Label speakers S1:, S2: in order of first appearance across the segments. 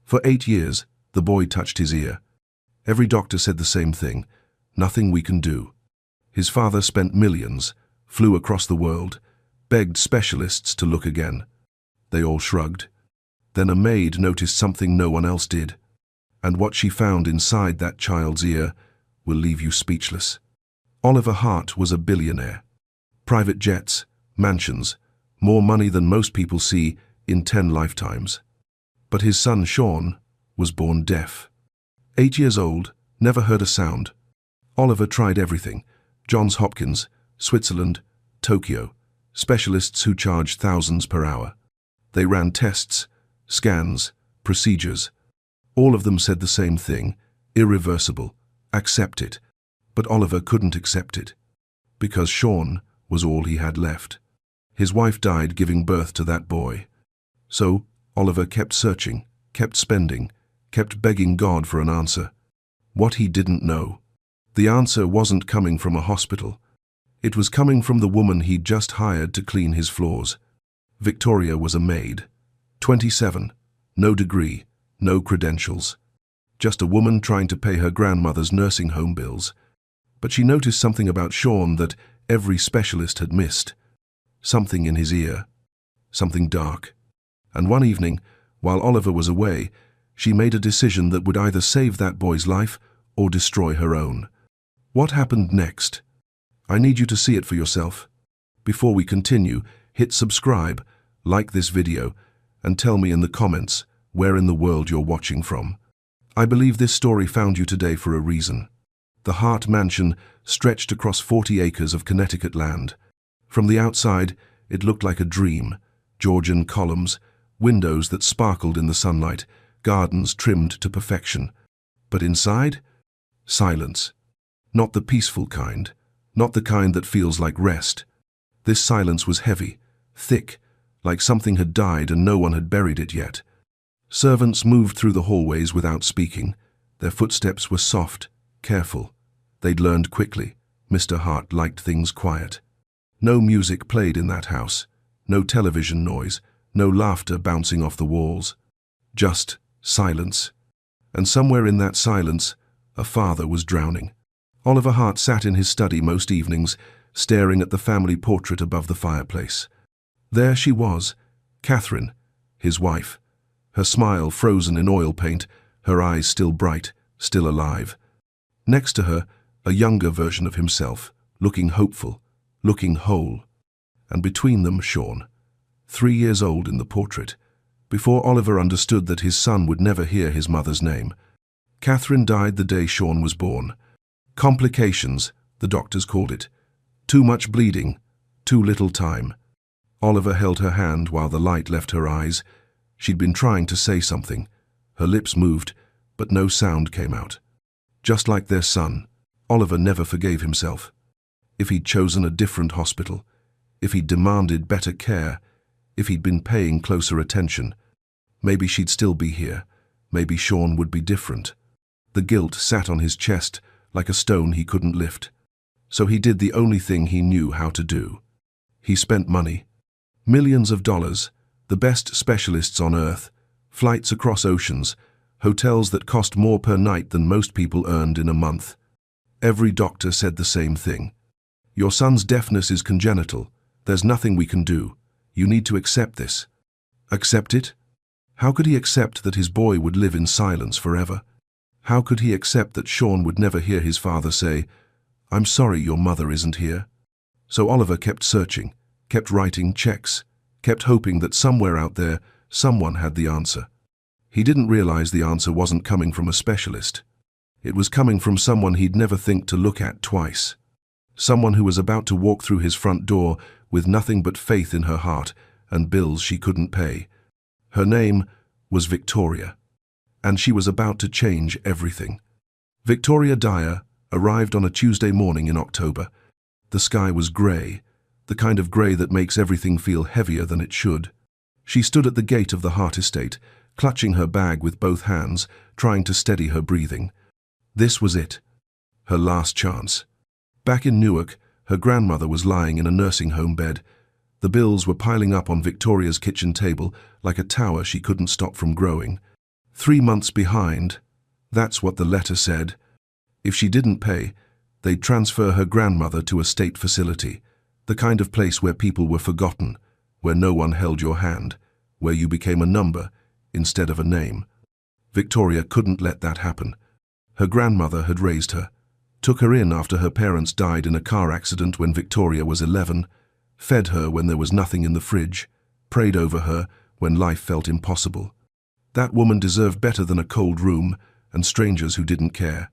S1: For 8 years, the boy touched his ear. Every doctor said the same thing: nothing we can do. His father spent millions, flew across the world, begged specialists to look again. They all shrugged. Then a maid noticed something no one else did. And what she found inside that child's ear will leave you speechless. Oliver Hart was a billionaire. Private jets, mansions, more money than most people see in 10 lifetimes. But his son Sean was born deaf. 8 years old, never heard a sound. Oliver tried everything: Johns Hopkins, Switzerland, Tokyo, specialists who charged thousands per hour. They ran tests, scans, procedures. All of them said the same thing: irreversible, accept it. But Oliver couldn't accept it, because Sean was all he had left. His wife died giving birth to that boy. So Oliver kept searching, kept spending, kept begging God for an answer. What he didn't know: the answer wasn't coming from a hospital. It was coming from the woman he'd just hired to clean his floors. Victoria was a maid. 27, no degree, no credentials. Just a woman trying to pay her grandmother's nursing home bills. But she noticed something about Sean that every specialist had missed. Something in his ear. Something dark. And one evening, while Oliver was away, she made a decision that would either save that boy's life or destroy her own. What happened next? I need you to see it for yourself. Before we continue, hit subscribe, like this video, and tell me in the comments where in the world you're watching from. I believe this story found you today for a reason. The Hart mansion stretched across 40 acres of Connecticut land. From the outside, it looked like a dream: Georgian columns, windows that sparkled in the sunlight, gardens trimmed to perfection. But inside? Silence. Not the peaceful kind, not the kind that feels like rest. This silence was heavy, thick, like something had died and no one had buried it yet. Servants moved through the hallways without speaking. Their footsteps were soft, careful. They'd learned quickly. Mr. Hart liked things quiet. No music played in that house, no television noise, no laughter bouncing off the walls. Just silence. And somewhere in that silence, a father was drowning. Oliver Hart sat in his study most evenings, staring at the family portrait above the fireplace. There she was, Catherine, his wife, her smile frozen in oil paint, her eyes still bright, still alive. Next to her, a younger version of himself, looking hopeful, looking whole. And between them, Sean, 3 years old in the portrait, before Oliver understood that his son would never hear his mother's name. Catherine died the day Sean was born. Complications, the doctors called it. Too much bleeding, too little time. Oliver held her hand while the light left her eyes. She'd been trying to say something. Her lips moved, but no sound came out. Just like their son, Oliver never forgave himself. If he'd chosen a different hospital, if he'd demanded better care, if he'd been paying closer attention, maybe she'd still be here. Maybe Sean would be different. The guilt sat on his chest like a stone he couldn't lift. So he did the only thing he knew how to do. He spent money. Millions of dollars, the best specialists on Earth, flights across oceans, hotels that cost more per night than most people earned in a month. Every doctor said the same thing: your son's deafness is congenital. There's nothing we can do. You need to accept this. Accept it? How could he accept that his boy would live in silence forever? How could he accept that Sean would never hear his father say, "I'm sorry your mother isn't here"? So Oliver kept searching, kept writing checks, kept hoping that somewhere out there, someone had the answer. He didn't realize the answer wasn't coming from a specialist. It was coming from someone he'd never think to look at twice. Someone who was about to walk through his front door with nothing but faith in her heart and bills she couldn't pay. Her name was Victoria, and she was about to change everything. Victoria Dyer arrived on a Tuesday morning in October. The sky was grey, the kind of grey that makes everything feel heavier than it should. She stood at the gate of the Hart estate, clutching her bag with both hands, trying to steady her breathing. This was it, her last chance. Back in Newark, her grandmother was lying in a nursing home bed. The bills were piling up on Victoria's kitchen table like a tower she couldn't stop from growing. 3 months behind. That's what the letter said. If she didn't pay, they'd transfer her grandmother to a state facility, the kind of place where people were forgotten, where no one held your hand, where you became a number instead of a name. Victoria couldn't let that happen. Her grandmother had raised her, took her in after her parents died in a car accident when Victoria was 11, fed her when there was nothing in the fridge, prayed over her when life felt impossible. That woman deserved better than a cold room and strangers who didn't care.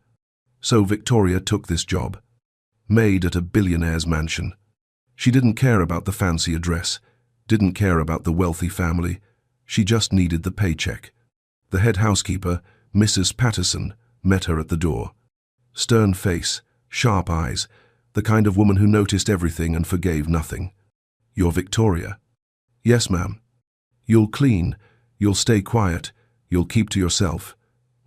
S1: So Victoria took this job. Maid at a billionaire's mansion. She didn't care about the fancy address, didn't care about the wealthy family. She just needed the paycheck. The head housekeeper, Mrs. Patterson, met her at the door. Stern face, sharp eyes, the kind of woman who noticed everything and forgave nothing. "You're Victoria?" "Yes, ma'am." "You'll clean, you'll stay quiet, you'll keep to yourself.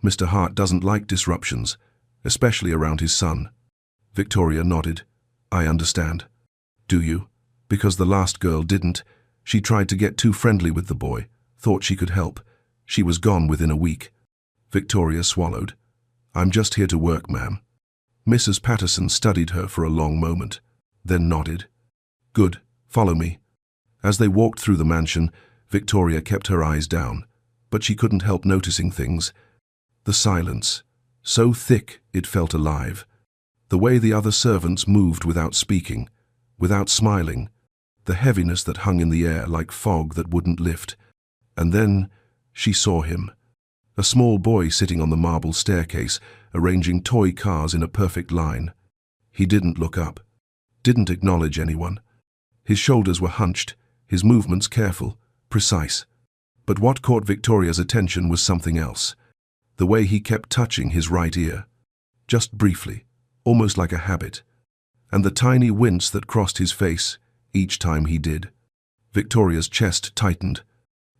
S1: Mr. Hart doesn't like disruptions, especially around his son." Victoria nodded. "I understand." "Do you?" Because the last girl didn't. She tried to get too friendly with the boy, thought she could help. She was gone within a week. Victoria swallowed. "I'm just here to work, ma'am." Mrs. Patterson studied her for a long moment, then nodded. "Good, follow me." As they walked through the mansion, Victoria kept her eyes down, but she couldn't help noticing things. The silence, so thick it felt alive. The way the other servants moved without speaking, without smiling. The heaviness that hung in the air like fog that wouldn't lift. And then she saw him. A small boy sitting on the marble staircase, arranging toy cars in a perfect line. He didn't look up, didn't acknowledge anyone. His shoulders were hunched, his movements careful, precise. But what caught Victoria's attention was something else. The way he kept touching his right ear. Just briefly, almost like a habit. And the tiny wince that crossed his face each time he did. Victoria's chest tightened.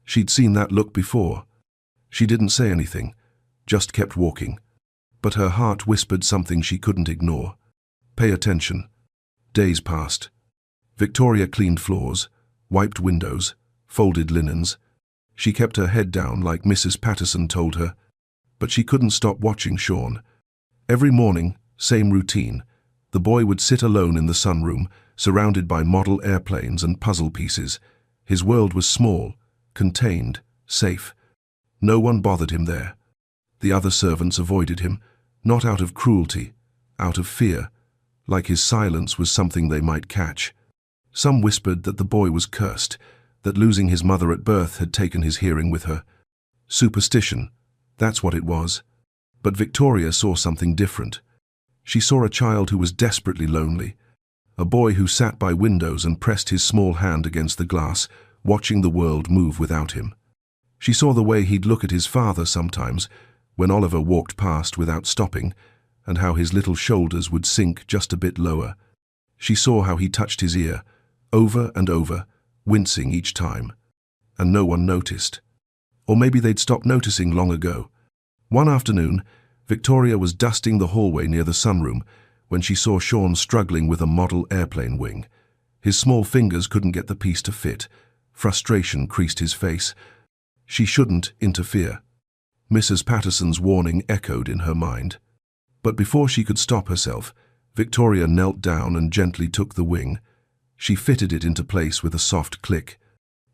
S1: She'd seen that look before. She didn't say anything, just kept walking. But her heart whispered something she couldn't ignore. Pay attention. Days passed. Victoria cleaned floors, wiped windows, folded linens. She kept her head down like Mrs. Patterson told her. But she couldn't stop watching Sean. Every morning, same routine. The boy would sit alone in the sunroom, surrounded by model airplanes and puzzle pieces. His world was small, contained, safe. No one bothered him there. The other servants avoided him, not out of cruelty, out of fear, like his silence was something they might catch. Some whispered that the boy was cursed, that losing his mother at birth had taken his hearing with her. Superstition, that's what it was. But Victoria saw something different. She saw a child who was desperately lonely, a boy who sat by windows and pressed his small hand against the glass, watching the world move without him. She saw the way he'd look at his father sometimes, when Oliver walked past without stopping, and how his little shoulders would sink just a bit lower. She saw how he touched his ear, over and over, wincing each time. And no one noticed. Or maybe they'd stopped noticing long ago. One afternoon, Victoria was dusting the hallway near the sunroom when she saw Sean struggling with a model airplane wing. His small fingers couldn't get the piece to fit. Frustration creased his face. She shouldn't interfere. Mrs. Patterson's warning echoed in her mind. But before she could stop herself, Victoria knelt down and gently took the wing. She fitted it into place with a soft click.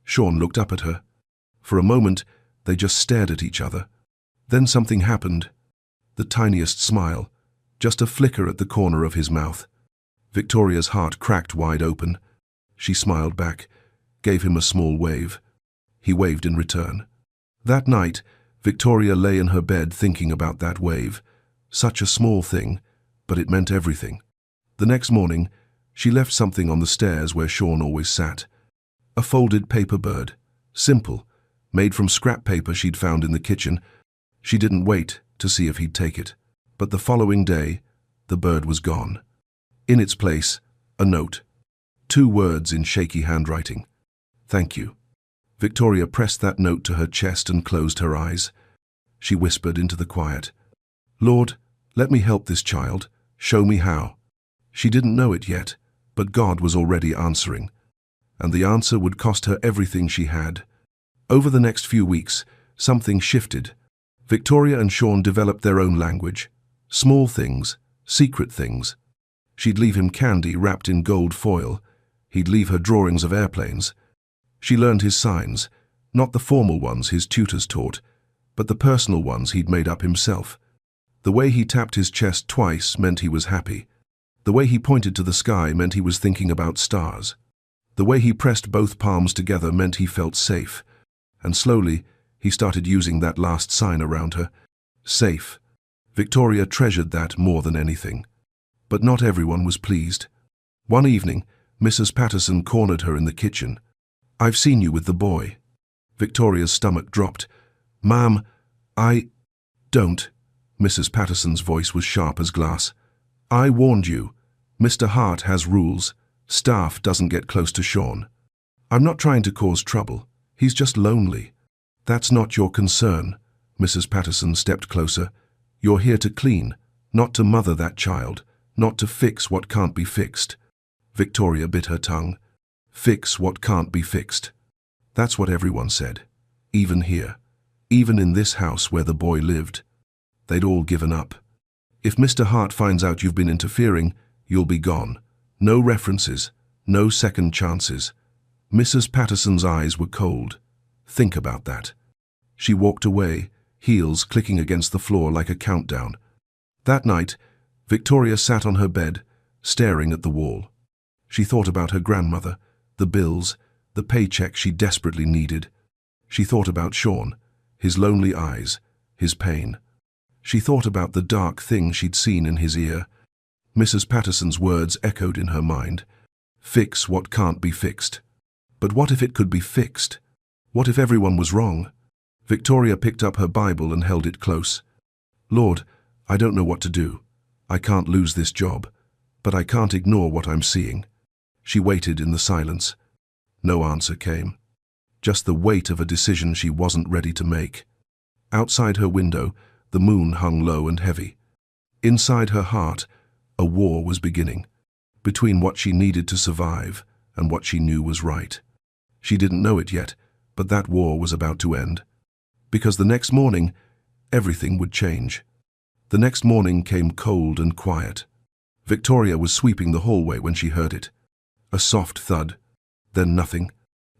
S1: Sean looked up at her. For a moment, they just stared at each other. Then something happened. The tiniest smile, just a flicker at the corner of his mouth. Victoria's heart cracked wide open. She smiled back, gave him a small wave. He waved in return. That night, Victoria lay in her bed thinking about that wave. Such a small thing, but it meant everything. The next morning, she left something on the stairs where Sean always sat. A folded paper bird, simple, made from scrap paper she'd found in the kitchen. She didn't wait to see if he'd take it. But the following day, the bird was gone. In its place, a note. 2 words in shaky handwriting. "Thank you." Victoria pressed that note to her chest and closed her eyes. She whispered into the quiet, "Lord, let me help this child. Show me how." She didn't know it yet, but God was already answering. And the answer would cost her everything she had. Over the next few weeks, something shifted. Victoria and Sean developed their own language. Small things, secret things. She'd leave him candy wrapped in gold foil. He'd leave her drawings of airplanes. She learned his signs, not the formal ones his tutors taught, but the personal ones he'd made up himself. The way he tapped his chest twice meant he was happy. The way he pointed to the sky meant he was thinking about stars. The way he pressed both palms together meant he felt safe. And slowly, he started using that last sign around her. Safe. Victoria treasured that more than anything. But not everyone was pleased. One evening, Mrs. Patterson cornered her in the kitchen. "I've seen you with the boy." Victoria's stomach dropped. "Ma'am, I don't." Mrs. Patterson's voice was sharp as glass. "I warned you. Mr. Hart has rules. Staff doesn't get close to Sean. I'm not trying to cause trouble. He's just lonely." "That's not your concern." Mrs. Patterson stepped closer. "You're here to clean, not to mother that child, not to fix what can't be fixed." Victoria bit her tongue. Fix what can't be fixed. That's what everyone said. Even here. Even in this house where the boy lived. They'd all given up. "If Mr. Hart finds out you've been interfering, you'll be gone. No references. No second chances." Mrs. Patterson's eyes were cold. "Think about that." She walked away, heels clicking against the floor like a countdown. That night, Victoria sat on her bed, staring at the wall. She thought about her grandmother, the bills, the paycheck she desperately needed. She thought about Sean, his lonely eyes, his pain. She thought about the dark thing she'd seen in his ear. Mrs. Patterson's words echoed in her mind. Fix what can't be fixed. But what if it could be fixed? What if everyone was wrong? Victoria picked up her Bible and held it close. "Lord, I don't know what to do. I can't lose this job, but I can't ignore what I'm seeing." She waited in the silence. No answer came. Just the weight of a decision she wasn't ready to make. Outside her window, the moon hung low and heavy. Inside her heart, a war was beginning, between what she needed to survive and what she knew was right. She didn't know it yet, but that war was about to end. Because the next morning, everything would change. The next morning came cold and quiet. Victoria was sweeping the hallway when she heard it. A soft thud, then nothing.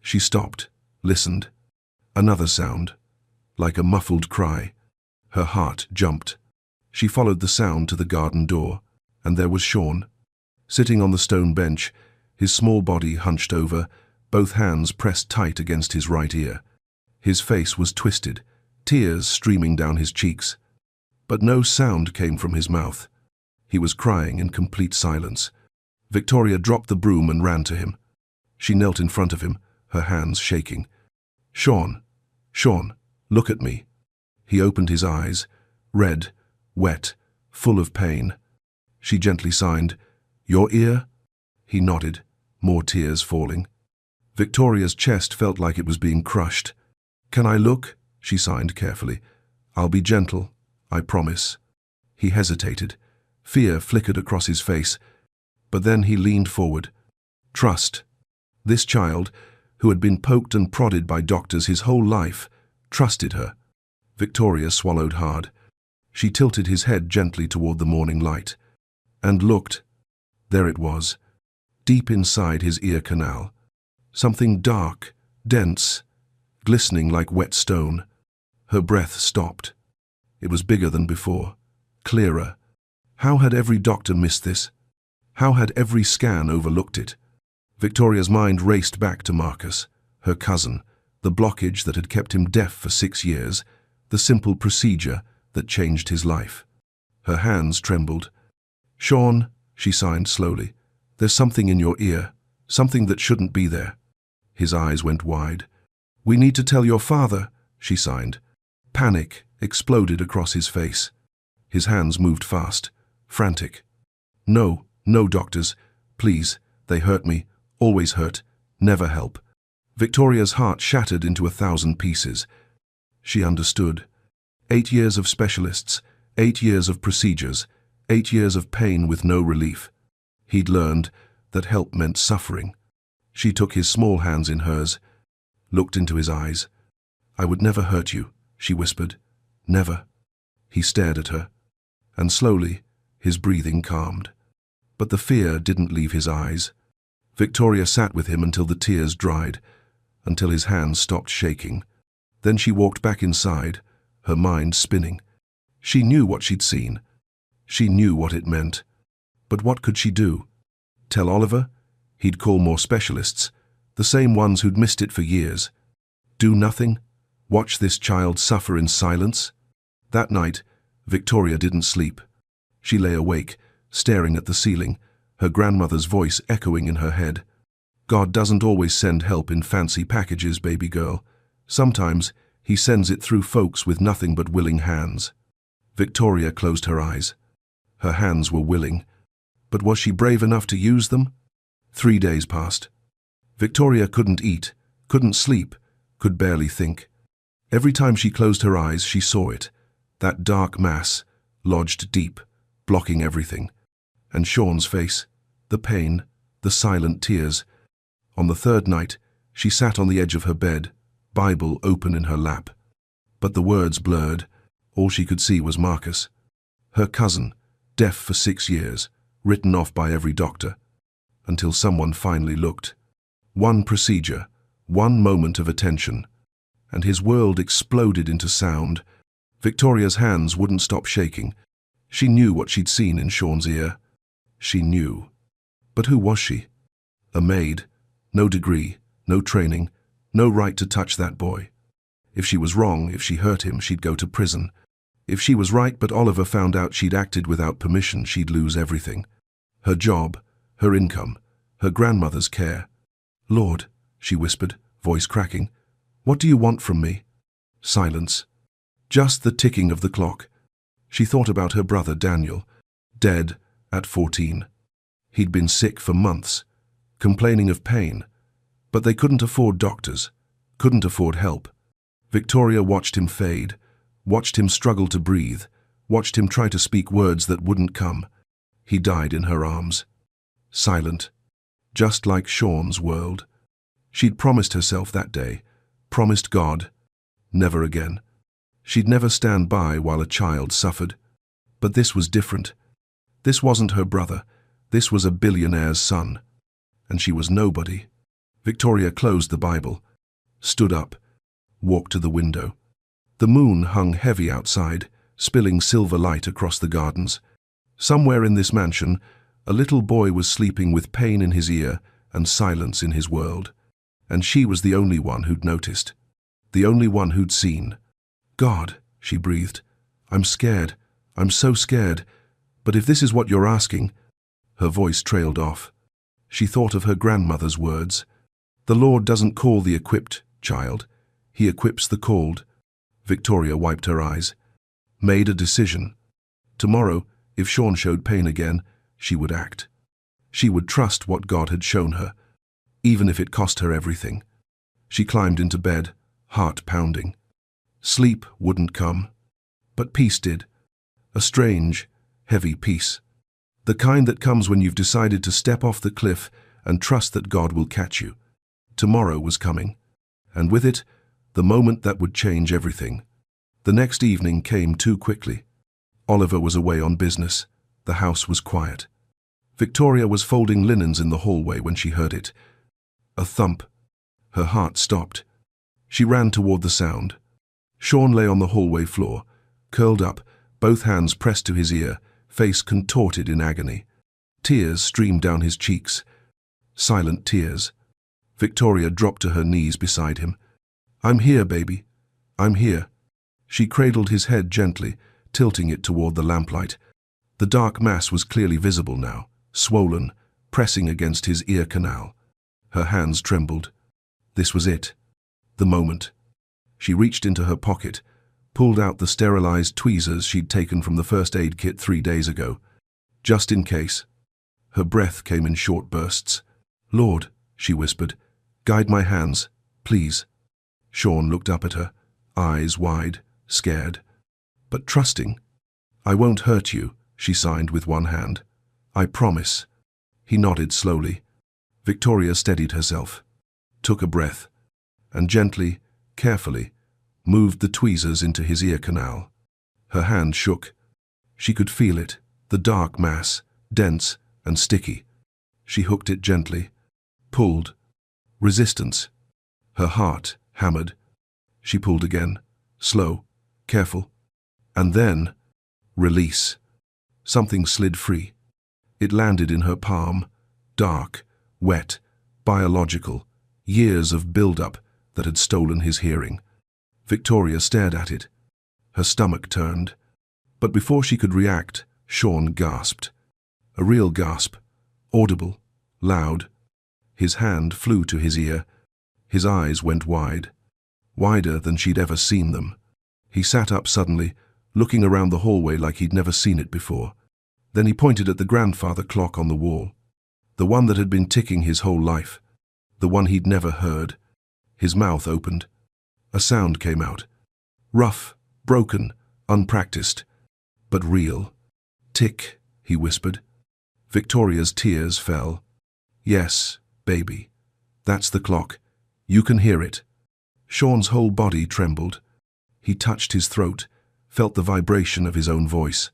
S1: She stopped, listened. Another sound, like a muffled cry. Her heart jumped. She followed the sound to the garden door, and there was Sean, sitting on the stone bench, his small body hunched over, both hands pressed tight against his right ear. His face was twisted, tears streaming down his cheeks. But no sound came from his mouth. He was crying in complete silence. Victoria dropped the broom and ran to him. She knelt in front of him, her hands shaking. "Sean, Sean, look at me." He opened his eyes, red, wet, full of pain. She gently signed, "Your ear?" He nodded, more tears falling. Victoria's chest felt like it was being crushed. "Can I look?" she signed carefully. "I'll be gentle, I promise." He hesitated. Fear flickered across his face. But then he leaned forward. Trust. This child, who had been poked and prodded by doctors his whole life, trusted her. Victoria swallowed hard. She tilted his head gently toward the morning light. And looked. There it was, deep inside his ear canal. Something dark, dense, glistening like wet stone. Her breath stopped. It was bigger than before, clearer. How had every doctor missed this? How had every scan overlooked it? Victoria's mind raced back to Marcus, her cousin, the blockage that had kept him deaf for 6 years, the simple procedure that changed his life. Her hands trembled. "Sean," she signed slowly, "there's something in your ear, something that shouldn't be there." His eyes went wide. "We need to tell your father," she signed. Panic exploded across his face. His hands moved fast, frantic. "No, no, doctors. Please, they hurt me, always hurt, never help." Victoria's heart shattered into 1,000 pieces. She understood. 8 years of specialists, 8 years of procedures, 8 years of pain with no relief. He'd learned that help meant suffering. She took his small hands in hers, looked into his eyes. "I would never hurt you," she whispered. Never. He stared at her, and slowly his breathing calmed. But the fear didn't leave his eyes. Victoria sat with him until the tears dried, until his hands stopped shaking. Then she walked back inside, her mind spinning. She knew what she'd seen. She knew what it meant. But what could she do? Tell Oliver? He'd call more specialists, the same ones who'd missed it for years. Do nothing? Watch this child suffer in silence? That night, Victoria didn't sleep. She lay awake, staring at the ceiling, her grandmother's voice echoing in her head. God doesn't always send help in fancy packages, baby girl. Sometimes he sends it through folks with nothing but willing hands. Victoria closed her eyes. Her hands were willing. But was she brave enough to use them? 3 days passed. Victoria couldn't eat, couldn't sleep, could barely think. Every time she closed her eyes, she saw it, that dark mass, lodged deep, blocking everything. And Sean's face, the pain, the silent tears. On the third night, she sat on the edge of her bed, Bible open in her lap. But the words blurred. All she could see was Marcus, her cousin, deaf for 6 years, written off by every doctor, until someone finally looked. One procedure, one moment of attention, and his world exploded into sound. Victoria's hands wouldn't stop shaking. She knew what she'd seen in Sean's ear. She knew. But who was she? A maid. No degree, no training, no right to touch that boy. If she was wrong, if she hurt him, she'd go to prison. If she was right but Oliver found out she'd acted without permission, she'd lose everything. Her job, her income, her grandmother's care. Lord, she whispered, voice cracking, what do you want from me? Silence. Just the ticking of the clock. She thought about her brother Daniel, dead at 14. He'd been sick for months, complaining of pain, but they couldn't afford doctors, couldn't afford help. Victoria watched him fade, watched him struggle to breathe, watched him try to speak words that wouldn't come. He died in her arms, silent, just like Sean's world. She'd promised herself that day, promised God, never again. She'd never stand by while a child suffered. But this was different. This wasn't her brother. This was a billionaire's son. And she was nobody. Victoria closed the Bible, stood up, walked to the window. The moon hung heavy outside, spilling silver light across the gardens. Somewhere in this mansion, a little boy was sleeping with pain in his ear and silence in his world. And she was the only one who'd noticed, the only one who'd seen. God, she breathed, I'm scared. I'm so scared. But if this is what you're asking... Her voice trailed off. She thought of her grandmother's words. The Lord doesn't call the equipped, child. He equips the called. Victoria wiped her eyes. Made a decision. Tomorrow, if Sean showed pain again, she would act. She would trust what God had shown her, even if it cost her everything. She climbed into bed, heart pounding. Sleep wouldn't come, but peace did. A strange, heavy peace. The kind that comes when you've decided to step off the cliff and trust that God will catch you. Tomorrow was coming, and with it, the moment that would change everything. The next evening came too quickly. Oliver was away on business. The house was quiet. Victoria was folding linens in the hallway when she heard it. A thump. Her heart stopped. She ran toward the sound. Sean lay on the hallway floor, curled up, both hands pressed to his ear, face contorted in agony. Tears streamed down his cheeks. Silent tears. Victoria dropped to her knees beside him. I'm here, baby. I'm here. She cradled his head gently, tilting it toward the lamplight. The dark mass was clearly visible now, swollen, pressing against his ear canal. Her hands trembled. This was it. The moment. She reached into her pocket, pulled out the sterilized tweezers she'd taken from the first aid kit 3 days ago. Just in case. Her breath came in short bursts. Lord, she whispered, guide my hands, please. Sean looked up at her, eyes wide, scared, but trusting. I won't hurt you, she signed with one hand. I promise. He nodded slowly. Victoria steadied herself, took a breath, and gently, carefully, moved the tweezers into his ear canal. Her hand shook. She could feel it, the dark mass, dense and sticky. She hooked it gently, pulled. Resistance. Her heart hammered. She pulled again, slow, careful. And then, release. Something slid free. It landed in her palm, dark, wet, biological, years of build-up that had stolen his hearing. Victoria stared at it. Her stomach turned. But before she could react, Sean gasped. A real gasp, audible, loud. His hand flew to his ear. His eyes went wide, wider than she'd ever seen them. He sat up suddenly, looking around the hallway like he'd never seen it before. Then he pointed at the grandfather clock on the wall, the one that had been ticking his whole life, the one he'd never heard. His mouth opened. A sound came out. Rough, broken, unpracticed, but real. Tick, he whispered. Victoria's tears fell. Yes, baby. That's the clock. You can hear it. Sean's whole body trembled. He touched his throat, felt the vibration of his own voice.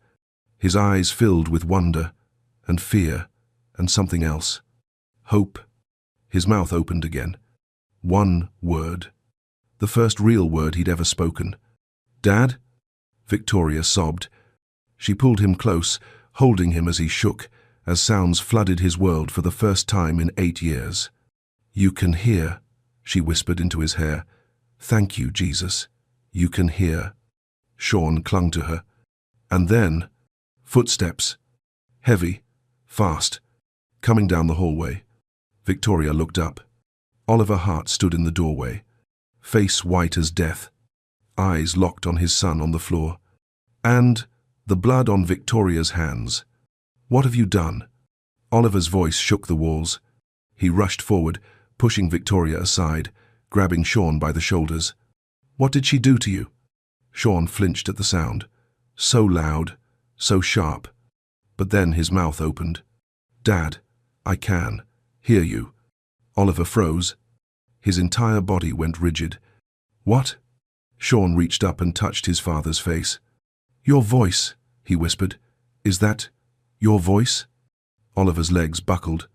S1: His eyes filled with wonder and fear and something else. Hope. His mouth opened again. One word. The first real word he'd ever spoken. Dad? Victoria sobbed. She pulled him close, holding him as he shook, as sounds flooded his world for the first time in 8 years. You can hear, she whispered into his hair. Thank you, Jesus. You can hear. Sean clung to her. And then, footsteps. Heavy, fast, coming down the hallway. Victoria looked up. Oliver Hart stood in the doorway, face white as death, eyes locked on his son on the floor. And the blood on Victoria's hands. What have you done? Oliver's voice shook the walls. He rushed forward, pushing Victoria aside, grabbing Sean by the shoulders. What did she do to you? Sean flinched at the sound. So loud, so sharp. But then his mouth opened. Dad, I can hear you. Oliver froze. His entire body went rigid. What? Sean reached up and touched his father's face. Your voice, he whispered. Is that your voice? Oliver's legs buckled.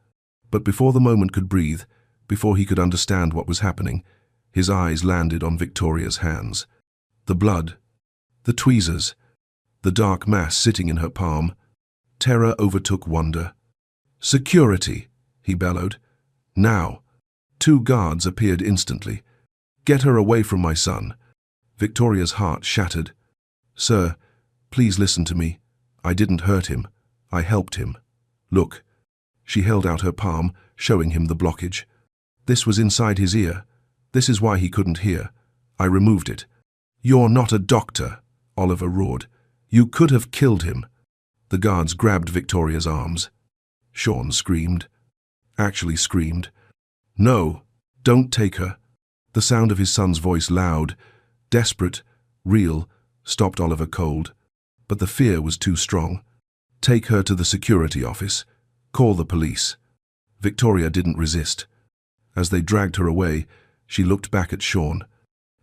S1: But before the moment could breathe, before he could understand what was happening, his eyes landed on Victoria's hands. The blood, the tweezers, the dark mass sitting in her palm. Terror overtook wonder. Security, he bellowed. Now. 2 guards appeared instantly. Get her away from my son. Victoria's heart shattered. Sir, please listen to me. I didn't hurt him. I helped him. Look. She held out her palm, showing him the blockage. This was inside his ear. This is why he couldn't hear. I removed it. You're not a doctor, Oliver roared. You could have killed him. The guards grabbed Victoria's arms. Sean screamed. Actually screamed. No, don't take her. The sound of his son's voice, loud, desperate, real, stopped Oliver cold. But the fear was too strong. Take her to the security office. Call the police. Victoria didn't resist. As they dragged her away, she looked back at Sean.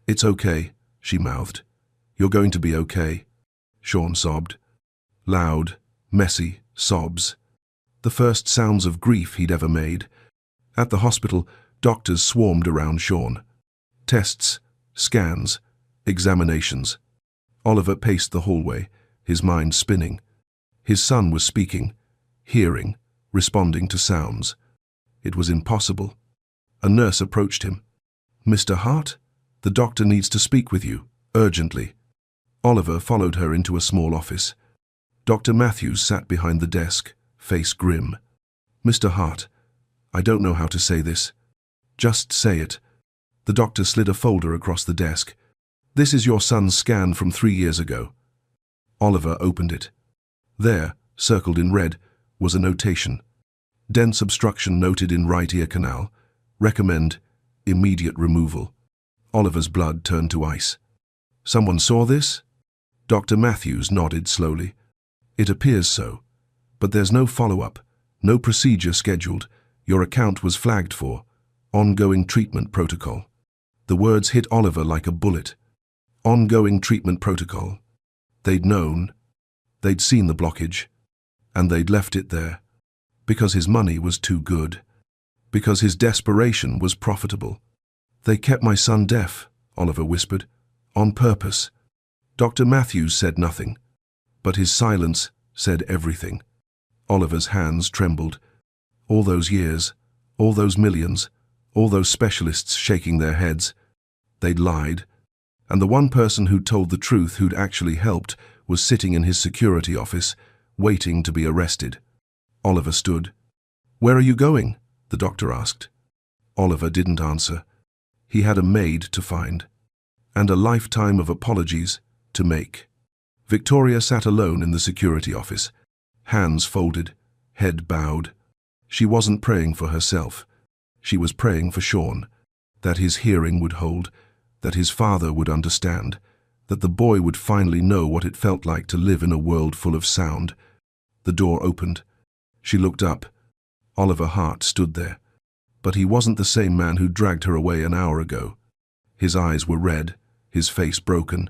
S1: It's okay, she mouthed. You're going to be okay. Sean sobbed. Loud, messy sobs. The first sounds of grief he'd ever made. At the hospital, doctors swarmed around Sean. Tests, scans, examinations. Oliver paced the hallway, his mind spinning. His son was speaking, hearing, responding to sounds. It was impossible. A nurse approached him. Mr. Hart? The doctor needs to speak with you, urgently. Oliver followed her into a small office. Dr. Matthews sat behind the desk, face grim. Mr. Hart, I don't know how to say this. Just say it. The doctor slid a folder across the desk. This is your son's scan from 3 years ago. Oliver opened it. There, circled in red, was a notation. Dense obstruction noted in right ear canal. Recommend immediate removal. Oliver's blood turned to ice. Someone saw this? Dr. Matthews nodded slowly. It appears so. But there's no follow-up, no procedure scheduled. Your account was flagged for. Ongoing treatment protocol. The words hit Oliver like a bullet. Ongoing treatment protocol. They'd known, they'd seen the blockage, and they'd left it there. Because his money was too good. Because his desperation was profitable. They kept my son deaf, Oliver whispered, on purpose. Dr. Matthews said nothing, but his silence said everything. Oliver's hands trembled. All those years, all those millions, all those specialists shaking their heads. They'd lied. And the one person who'd told the truth, who'd actually helped, was sitting in his security office, waiting to be arrested. Oliver stood. "Where are you going?" the doctor asked. Oliver didn't answer. He had a maid to find, and a lifetime of apologies to make. Victoria sat alone in the security office, hands folded, head bowed. She wasn't praying for herself. She was praying for Sean, that his hearing would hold, that his father would understand, that the boy would finally know what it felt like to live in a world full of sound. The door opened. She looked up. Oliver Hart stood there. But he wasn't the same man who dragged her away an hour ago. His eyes were red, his face broken.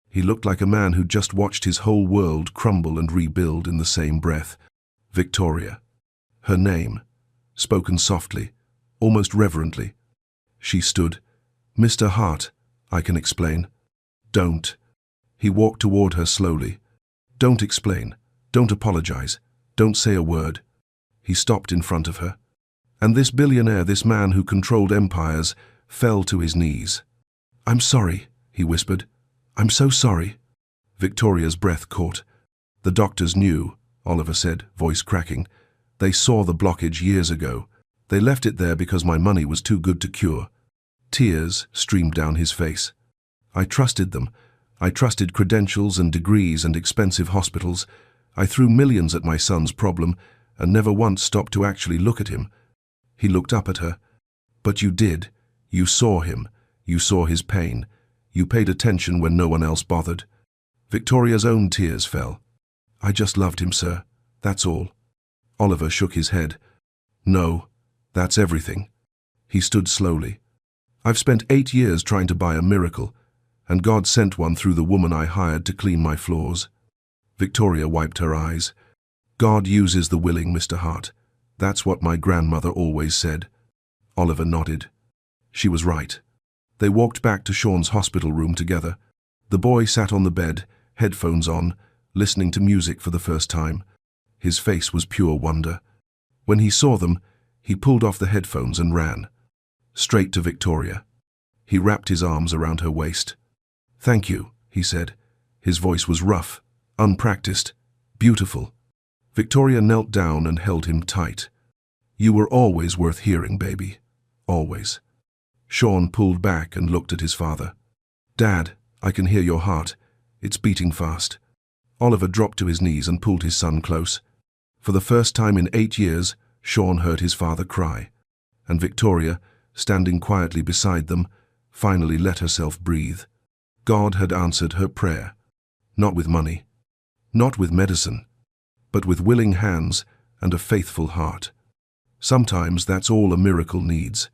S1: He looked like a man who'd just watched his whole world crumble and rebuild in the same breath. Victoria. Her name, spoken softly, almost reverently. She stood. "Mr. Hart, I can explain." "Don't." He walked toward her slowly. "Don't explain. Don't apologize. Don't say a word." He stopped in front of her. And this billionaire, this man who controlled empires, fell to his knees. "I'm sorry," he whispered. "I'm so sorry." Victoria's breath caught. "The doctors knew," Oliver said, voice cracking. "They saw the blockage years ago. They left it there because my money was too good to cure." Tears streamed down his face. "I trusted them. I trusted credentials and degrees and expensive hospitals. I threw millions at my son's problem and never once stopped to actually look at him." He looked up at her. "But you did. You saw him. You saw his pain. You paid attention when no one else bothered." Victoria's own tears fell. "I just loved him, sir. That's all." Oliver shook his head. "No, that's everything." He stood slowly. "I've spent 8 years trying to buy a miracle, and God sent one through the woman I hired to clean my floors." Victoria wiped her eyes. "God uses the willing, Mr. Hart. That's what my grandmother always said." Oliver nodded. She was right. They walked back to Sean's hospital room together. The boy sat on the bed, headphones on, listening to music for the first time. His face was pure wonder. When he saw them, he pulled off the headphones and ran. Straight to Victoria. He wrapped his arms around her waist. "Thank you," he said. His voice was rough, unpracticed, beautiful. Victoria knelt down and held him tight. "You were always worth hearing, baby. Always." Sean pulled back and looked at his father. "Dad, I can hear your heart. It's beating fast." Oliver dropped to his knees and pulled his son close. For the first time in 8 years, Sean heard his father cry. And Victoria, standing quietly beside them, finally let herself breathe. God had answered her prayer. Not with money, not with medicine, but with willing hands and a faithful heart. Sometimes that's all a miracle needs.